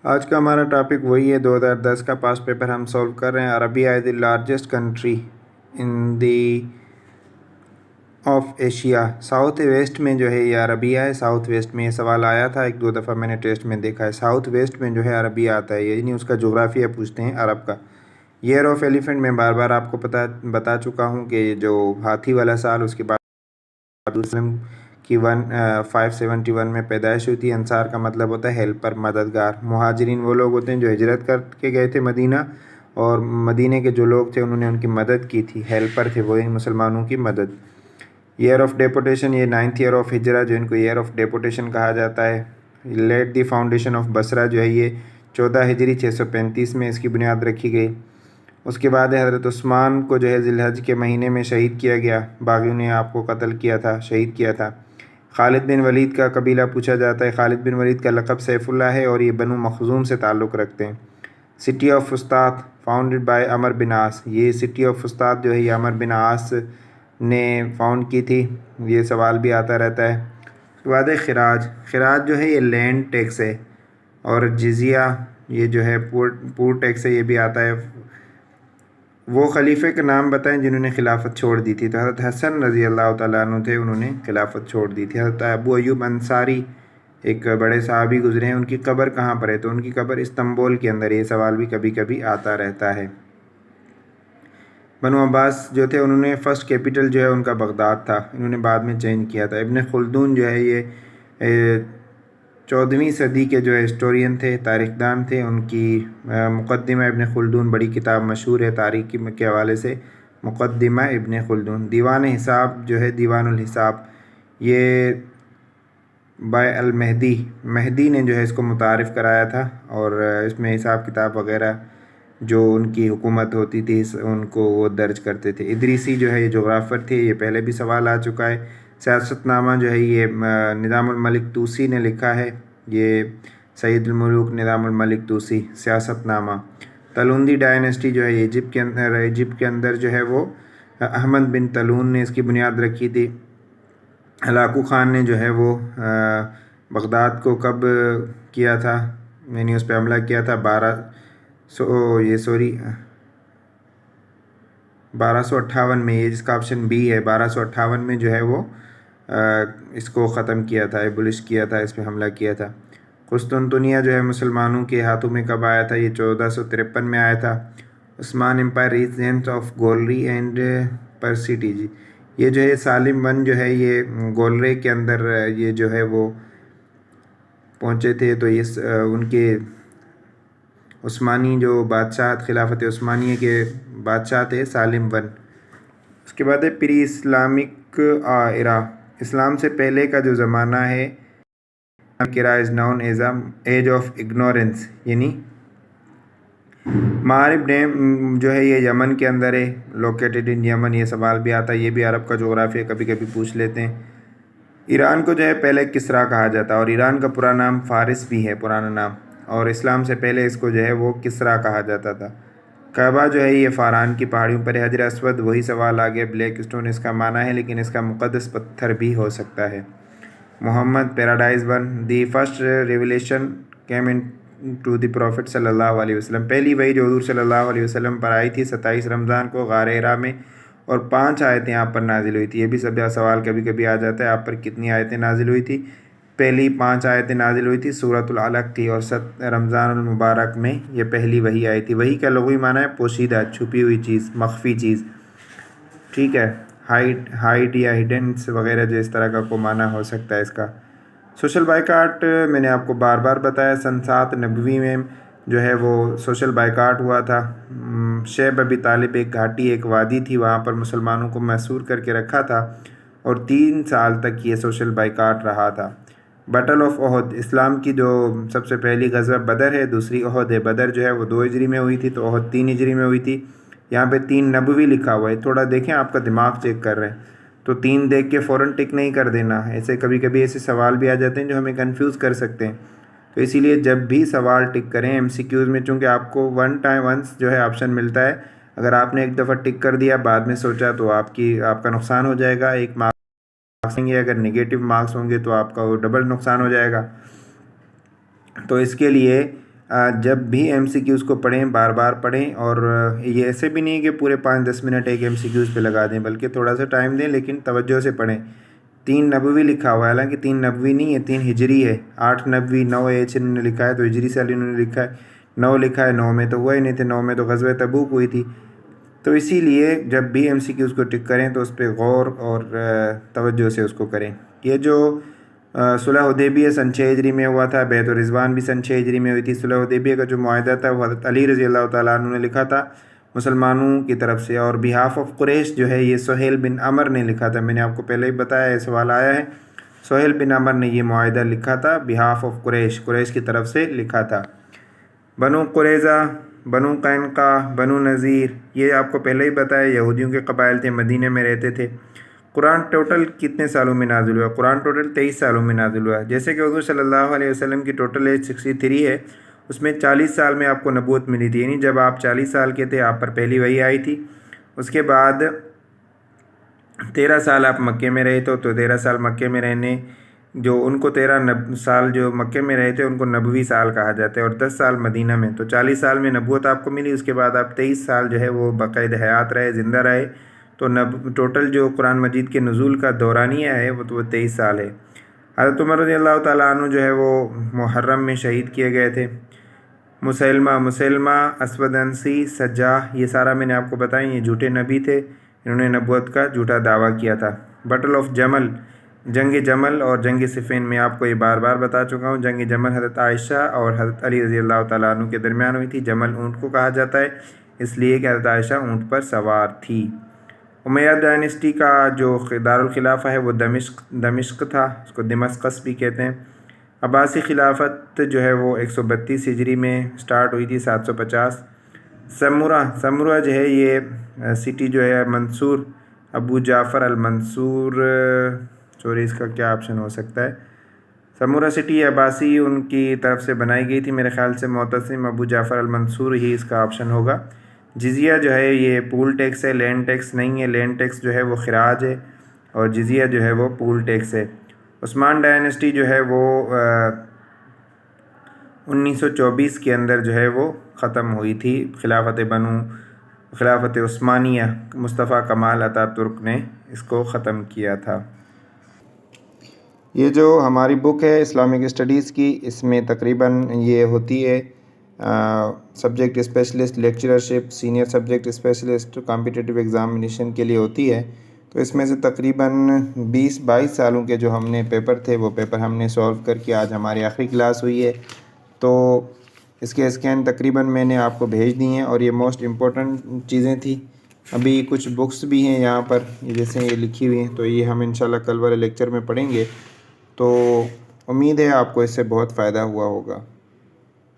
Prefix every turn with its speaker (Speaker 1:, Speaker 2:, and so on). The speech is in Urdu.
Speaker 1: آج کا ہمارا ٹاپک وہی ہے 2010 کا پاس پیپر ہم سولو کر رہے ہیں. Arabia is the largest country in the of Asia. South west میں جو ہے یہ عربیہ ہے. ساؤتھ ویسٹ میں یہ سوال آیا تھا ایک دو دفعہ میں نے ٹیسٹ میں دیکھا ہے. ساؤتھ ویسٹ میں جو ہے عربیہ آتا ہے, یعنی اس کا جغرافیہ پوچھتے ہیں عرب کا. ایئر آف ایلیفنٹ میں بار بار آپ کو بتا چکا ہوں کہ جو ہاتھی والا سال اس کے بعد وسلم کی 571 میں پیدائش ہوئی تھی. انصار کا مطلب ہوتا ہے ہیلپر, مددگار. مہاجرین وہ لوگ ہوتے ہیں جو ہجرت کر کے گئے تھے مدینہ, اور مدینہ کے جو لوگ تھے انہوں نے ان کی مدد کی تھی. ہیلپر تھے وہ مسلمانوں کی مدد. ایئر آف ڈیپوٹیشن, یہ 9th ایئر آف ہجرہ جو ان کو ایئر آف ڈیپوٹیشن کہا جاتا ہے. Let the foundation of Basra جو ہے یہ 14 ہجری 635 میں اس کی بنیاد رکھی گئی. اس کے بعد حضرت عثمان کو جو ہے ذی الحج کے مہینے میں شہید کیا گیا. باغیوں نے آپ کو قتل کیا تھا, شہید کیا تھا. خالد بن ولید کا قبیلہ پوچھا جاتا ہے. خالد بن ولید کا لقب سیف اللہ ہے اور یہ بنو مخزوم سے تعلق رکھتے ہیں. سٹی آف فسطاط فاؤنڈڈ بائی عمر بن عاص. یہ سٹی آف فسطاط جو ہے یہ عمر بن عاص نے فاؤنڈ کی تھی. یہ سوال بھی آتا رہتا ہے. اس کے بعد ہے خراج. خراج جو ہے یہ لینڈ ٹیکس ہے, اور جزیہ یہ جو ہے پور ٹیکس ہے, یہ بھی آتا ہے. وہ خلیفہ کے نام بتائیں جنہوں نے خلافت چھوڑ دی تھی. تو حضرت حسن رضی اللہ تعالیٰ عنہ تھے, انہوں نے خلافت چھوڑ دی تھی. حضرت ابو ایوب انصاری ایک بڑے صحابی گزرے ہیں, ان کی قبر کہاں پر ہے؟ تو ان کی قبر استنبول کے اندر. یہ سوال بھی کبھی کبھی آتا رہتا ہے. بنو عباس جو تھے انہوں نے فرسٹ کیپٹل جو ہے ان کا بغداد تھا, انہوں نے بعد میں چینج کیا تھا. ابن خلدون جو ہے یہ 14ویں صدی کے جو ہسٹورین تھے, تاریخ دان تھے. ان کی مقدمہ ابن خلدون بڑی کتاب مشہور ہے تاریخ کے حوالے سے, مقدمہ ابن خلدون. دیوان حساب جو ہے دیوان الحساب, یہ بائی المہدی, مہدی نے جو ہے اس کو متعارف کرایا تھا, اور اس میں حساب کتاب وغیرہ جو ان کی حکومت ہوتی تھی ان کو وہ درج کرتے تھے. ادریسی جو ہے یہ جغرافر تھے, یہ پہلے بھی سوال آ چکا ہے. سیاست نامہ جو ہے یہ نظام الملک طوسی نے لکھا ہے. یہ سید الملوک نظام الملک طوسی, سیاست نامہ. طلوندی ڈائنیسٹی جو ہے ایجپٹ کے اندر جو ہے وہ احمد بن طلون نے اس کی بنیاد رکھی تھی. ہلاکو خان نے جو ہے وہ بغداد کو کب کیا تھا, یعنی اس پہ حملہ کیا تھا 1258 میں, یہ جس کا آپشن بی ہے 1258 میں جو ہے وہ اس کو ختم کیا تھا, ایبولش کیا تھا, اس پہ حملہ کیا تھا. قسطنطنیہ جو ہے مسلمانوں کے ہاتھوں میں کب آیا تھا؟ یہ 1453 میں آیا تھا. عثمان امپائر ریجنٹ آف گولری اینڈ پرسیٹیجی, یہ جو ہے سالم ون جو ہے یہ گولرے کے اندر یہ جو ہے وہ پہنچے تھے. تو یہ ان کے عثمانی جو بادشاہ خلافت عثمانیہ کے بادشاہ تھے سالم ون. اس کے بعد ہے پری اسلامک ایرا, اسلام سے پہلے کا جو زمانہ ہے. Is known as age of ignorance, یعنی معارب ڈیم جو ہے یہ یمن کے اندر ہے, لوکیٹڈ ان یمن. یہ سوال بھی آتا ہے, یہ بھی عرب کا جغرافیہ کبھی کبھی پوچھ لیتے ہیں. ایران کو جو ہے پہلے کسرا کہا جاتا ہے, اور ایران کا پورا نام فارس بھی ہے پرانا نام, اور اسلام سے پہلے اس کو جو ہے وہ کسرا کہا جاتا تھا. کعبہ جو ہے یہ فاران کی پہاڑیوں پر ہے. حجر اسود, وہی سوال آگے, بلیک سٹون اس کا معنی ہے, لیکن اس کا مقدس پتھر بھی ہو سکتا ہے. Muhammad paradise one, the first revelation came in to the prophet صلی اللہ علیہ وسلم. پہلی وحی جو حضور صلی اللہ علیہ وسلم پر آئی تھی 27 رمضان کو غار حرا میں, اور 5 آیتیں آپ پر نازل ہوئی تھی. یہ بھی سوال کبھی کبھی آ جاتا ہے, آپ پر کتنی آیتیں نازل ہوئی تھی؟ پہلی 5 آیتیں نازل ہوئی تھی, سورۃ العلق تھی, اور رمضان المبارک میں یہ پہلی وحی آئی تھی. وحی کا لغوی معنی ہے پوشیدہ, چھپی ہوئی چیز, مخفی چیز. ٹھیک ہے, ہائٹ یا ہڈنس وغیرہ جو اس طرح کا کو معنی ہو سکتا ہے اس کا. سوشل بائیکاٹ میں نے آپ کو بار بار بتایا, سن 7 نبوی میں جو ہے وہ سوشل بائیکاٹ ہوا تھا. شیب ابی طالب, ایک گھاٹی ایک وادی تھی, وہاں پر مسلمانوں کو محصور کر کے رکھا تھا, اور 3 سال تک یہ سوشل بائیکاٹ رہا تھا. بٹل آف احد, اسلام کی جو سب سے پہلی غزوہ بدر ہے, دوسری احد ہے. بدر جو ہے وہ 2 ہجری میں ہوئی تھی, تو احد 3 ہجری میں ہوئی تھی. یہاں پہ 3 نبوی لکھا ہوا ہے, تھوڑا دیکھیں, آپ کا دماغ چیک کر رہے ہیں, تو 3 دیکھ کے فوراً ٹک نہیں کر دینا. ایسے کبھی کبھی ایسے سوال بھی آ جاتے ہیں جو ہمیں کنفیوز کر سکتے ہیں. تو اسی لیے جب بھی سوال ٹک کریں ایم سی کیوز میں, چونکہ آپ کو ونس جو ہے آپشن ملتا ہے, اگر آپ نے ایک دفعہ ٹک کر دیا بعد میں سوچا تو آپ کا نقصان ہو جائے گا. ایک مارکس ہوں گے, اگر نگیٹو مارکس ہوں گے تو آپ کا وہ ڈبل نقصان ہو جائے گا. تو اس کے لیے جب بھی ایم سی کیوز کو پڑھیں بار بار پڑھیں، اور یہ ایسے بھی نہیں کہ پورے 5-10 منٹ ایک ایم سی کیوز پہ لگا دیں، بلکہ تھوڑا سا ٹائم دیں لیکن توجہ سے پڑھیں۔ 3 نبوی لکھا ہوا ہے، حالانکہ 3 نبوی نہیں ہے، 3 ہجری ہے۔ 8 نبوی 9 ایچ انہوں نے لکھا ہے تو ہجری سال انہوں نے لکھا ہے، 9 لکھا ہے، 9 میں تو ہوا ہی نہیں تھے، 9 میں تو غزوہ تبوک ہوئی تھی۔ تو اسی لیے جب بھی ایم سی کیوز کو ٹک کریں تو اس پہ غور اور توجہ سے اس کو کریں۔ یہ جو صلح حدیبیہ سن 6 ہجری میں ہوا تھا، بیعت الرضوان بھی سن 6 ہجری میں ہوئی تھی۔ صلح حدیبیہ کا جو معاہدہ تھا وہ حضرت علی رضی اللہ تعالیٰ عنہ نے لکھا تھا مسلمانوں کی طرف سے، اور بہاف آف قریش جو ہے یہ سہیل بن عمر نے لکھا تھا۔ میں نے آپ کو پہلے ہی بتایا، یہ سوال آیا ہے، سہیل بن عمر نے یہ معاہدہ لکھا تھا، بہاف آف قریش، قریش کی طرف سے لکھا تھا۔ بنو قریظہ، بنو قینقاع، بنو نذیر، یہ آپ کو پہلے ہی بتایا یہودیوں کے قبائل تھے، مدینہ میں رہتے تھے۔ قرآن ٹوٹل کتنے سالوں میں نازل ہوا؟ قرآن ٹوٹل 23 سالوں میں نازل ہوا ہے۔ جیسے کہ حضور صلی اللہ علیہ وسلم کی ٹوٹل ایج 63 ہے، اس میں 40 سال میں آپ کو نبوت ملی تھی، یعنی جب آپ 40 سال کے تھے آپ پر پہلی وحی آئی تھی۔ اس کے بعد 13 سال آپ مکے میں رہے تو 13 سال مکے میں رہنے، جو ان کو 13 سال جو مکے میں رہے تھے ان کو نبوی سال کہا جاتا ہے، اور 10 سال مدینہ میں، تو 40 سال میں نبوت آپ کو ملی۔ اس کے بعد آپ 23 سال جو ہے وہ باقاعد حیات رہے، زندہ رہے، تو ٹوٹل جو قرآن مجید کے نزول کا دورانیہ ہے وہ 23 سال ہے۔ حضرت عمر رضی اللہ تعالیٰ عنہ جو ہے وہ محرم میں شہید کیے گئے تھے۔ مسلمہ، اسود انسی، سجاح، یہ سارا میں نے آپ کو بتایا، یہ جھوٹے نبی تھے، انہوں نے نبوت کا جھوٹا دعویٰ کیا تھا۔ بٹل آف جمل، جنگ جمل اور جنگ صفین، میں آپ کو یہ بار بار بتا چکا ہوں۔ جنگ جمل حضرت عائشہ اور حضرت علی رضی اللہ تعالیٰ عنہ کے درمیان ہوئی تھی۔ جمل اونٹ کو کہا جاتا ہے اس لیے کہ حضرت عائشہ اونٹ پر سوار تھی۔ امیہ ڈائنسٹی کا جو دارالخلافہ ہے وہ دمشق تھا، اس کو دمسقس بھی کہتے ہیں۔ عباسی خلافت جو ہے وہ 132 ہجری میں سٹارٹ ہوئی تھی، 750۔ سمورہ جو ہے یہ سٹی جو ہے منصور، ابو جعفر المنصور، سوری اس کا کیا آپشن ہو سکتا ہے، سمورہ سٹی عباسی ان کی طرف سے بنائی گئی تھی، میرے خیال سے معتصم ابو جعفر المنصور ہی اس کا آپشن ہوگا۔ جزیہ جو ہے یہ پول ٹیکس ہے، لینڈ ٹیکس نہیں ہے، لینڈ ٹیکس جو ہے وہ خراج ہے، اور جزیہ جو ہے وہ پول ٹیکس ہے۔ عثمان ڈائنسٹی جو ہے وہ 1924 کے اندر جو ہے وہ ختم ہوئی تھی، خلافت عثمانیہ، مصطفیٰ کمال اتا ترک نے اس کو ختم کیا تھا۔ یہ جو ہماری بک ہے اسلامک اسٹڈیز کی، اس میں تقریباً یہ ہوتی ہے subject specialist, lectureship, senior subject specialist, competitive examination کے لیے ہوتی ہے۔ تو اس میں سے تقریباً 20-22 سالوں کے جو ہم نے پیپر تھے وہ پیپر ہم نے سولو کر کے آج ہماری آخری کلاس ہوئی ہے۔ تو اس کے اسکین تقریباً میں نے آپ کو بھیج دی ہیں، اور یہ موسٹ امپورٹنٹ چیزیں تھیں۔ ابھی کچھ بکس بھی ہیں یہاں پر جیسے یہ لکھی ہوئی ہیں، تو یہ ہم انشاءاللہ کل والے لیکچر میں پڑھیں گے۔ تو امید ہے آپ کو اس سے بہت فائدہ ہوا ہوگا۔